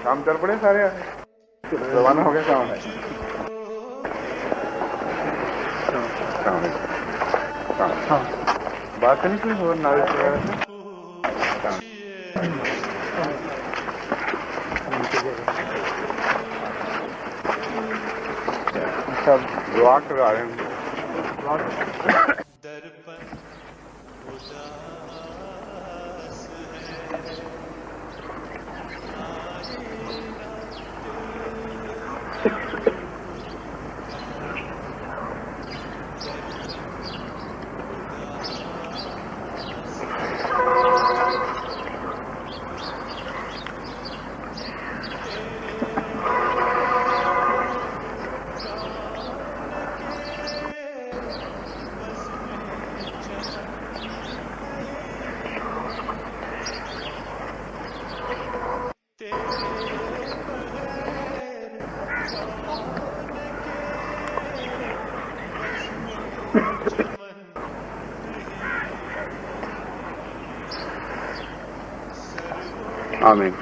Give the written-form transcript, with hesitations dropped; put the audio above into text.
काम कर पड़े सारे, रवाना हो गया काम है। हाँ, बात नहीं कोई और नारिश वगैरह सब दुआ करा रहे हैं। आमीन।